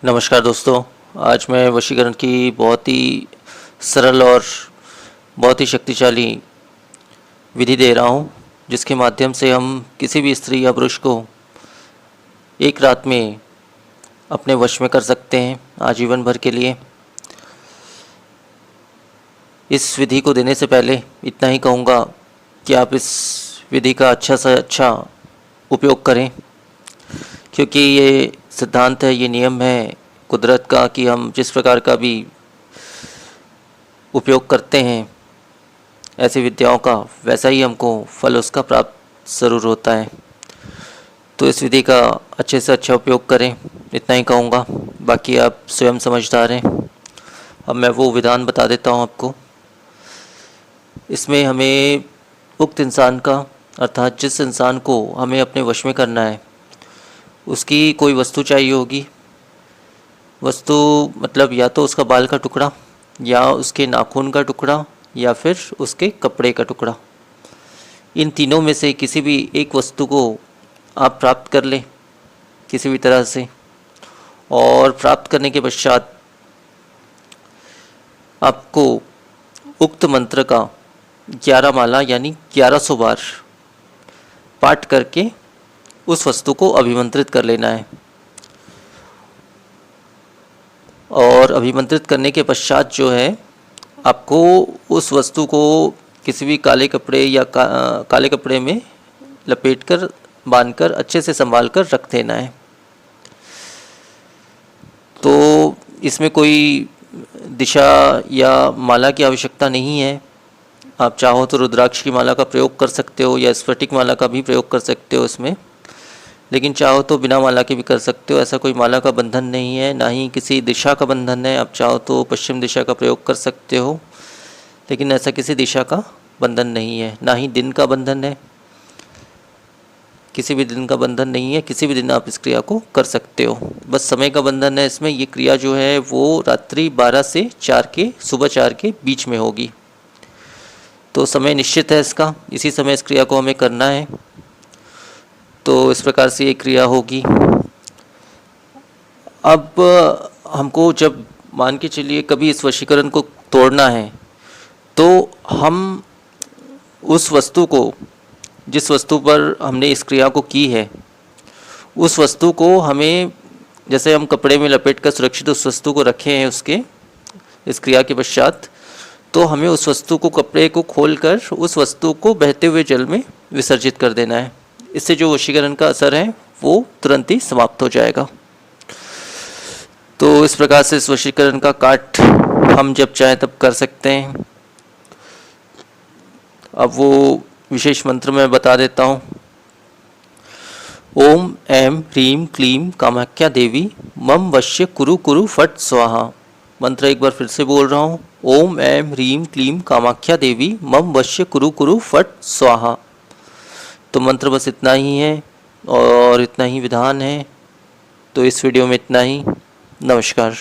नमस्कार दोस्तों। आज मैं वशीकरण की बहुत ही सरल और बहुत ही शक्तिशाली विधि दे रहा हूँ, जिसके माध्यम से हम किसी भी स्त्री या पुरुष को एक रात में अपने वश में कर सकते हैं आजीवन भर के लिए। इस विधि को देने से पहले इतना ही कहूँगा कि आप इस विधि का अच्छा से अच्छा उपयोग करें, क्योंकि ये सिद्धांत है, ये नियम है कुदरत का कि हम जिस प्रकार का भी उपयोग करते हैं ऐसी विद्याओं का, वैसा ही हमको फल उसका प्राप्त ज़रूर होता है। तो इस विधि का अच्छे से अच्छा उपयोग करें, इतना ही कहूँगा। बाकी आप स्वयं समझदार हैं। अब मैं वो विधान बता देता हूँ आपको। इसमें हमें उक्त इंसान का, अर्थात जिस इंसान को हमें अपने वश में करना है, उसकी कोई वस्तु चाहिए होगी। वस्तु मतलब या तो उसका बाल का टुकड़ा, या उसके नाखून का टुकड़ा, या फिर उसके कपड़े का टुकड़ा। इन तीनों में से किसी भी एक वस्तु को आप प्राप्त कर लें किसी भी तरह से, और प्राप्त करने के पश्चात आपको उक्त मंत्र का 11 माला यानी 1100 बार पाठ करके उस वस्तु को अभिमंत्रित कर लेना है। और अभिमंत्रित करने के पश्चात जो है, आपको उस वस्तु को किसी भी काले कपड़े या काले कपड़े में लपेटकर, बांधकर, अच्छे से संभाल कर रख देना है। तो इसमें कोई दिशा या माला की आवश्यकता नहीं है। आप चाहो तो रुद्राक्ष की माला का प्रयोग कर सकते हो, या स्फटिक माला का भी प्रयोग कर सकते हो इसमें, लेकिन चाहो तो बिना माला के भी कर सकते हो। ऐसा कोई माला का बंधन नहीं है, ना ही किसी दिशा का बंधन है। आप चाहो तो पश्चिम दिशा का प्रयोग कर सकते हो, लेकिन ऐसा किसी दिशा का बंधन नहीं है। ना ही दिन का बंधन है, किसी भी दिन का बंधन नहीं है। किसी भी दिन आप इस क्रिया को कर सकते हो, बस समय का बंधन है इसमें। ये क्रिया जो है वो रात्रि 12 से 4 के, सुबह 4 के बीच में होगी। तो समय निश्चित है इसका, इसी समय इस क्रिया को हमें करना है। तो इस प्रकार से ये क्रिया होगी। अब हमको जब मान के चलिए कभी इस वशीकरण को तोड़ना है, तो हम उस वस्तु को, जिस वस्तु पर हमने इस क्रिया को की है, उस वस्तु को हमें, जैसे हम कपड़े में लपेट कर सुरक्षित उस वस्तु को रखे हैं उसके इस क्रिया के पश्चात, तो हमें उस वस्तु को, कपड़े को खोलकर उस वस्तु को बहते हुए जल में विसर्जित कर देना है। इससे जो वशीकरण का असर है वो तुरंत ही समाप्त हो जाएगा। तो इस प्रकार से इस वशीकरण का काट हम जब चाहें तब कर सकते हैं। अब वो विशेष मंत्र मैं बता देता हूँ। ओम ऐं ह्रीं क्लीं कामाख्या देवी मम वश्य कुरु कुरु फट स्वाहा। मंत्र एक बार फिर से बोल रहा हूँ। ओम ऐं ह्रीं क्लीं कामाख्या देवी मम वश्य कुरु कुरु फट स्वाहा। तो मंत्र बस इतना ही है और इतना ही विधान है। तो इस वीडियो में इतना ही। नमस्कार।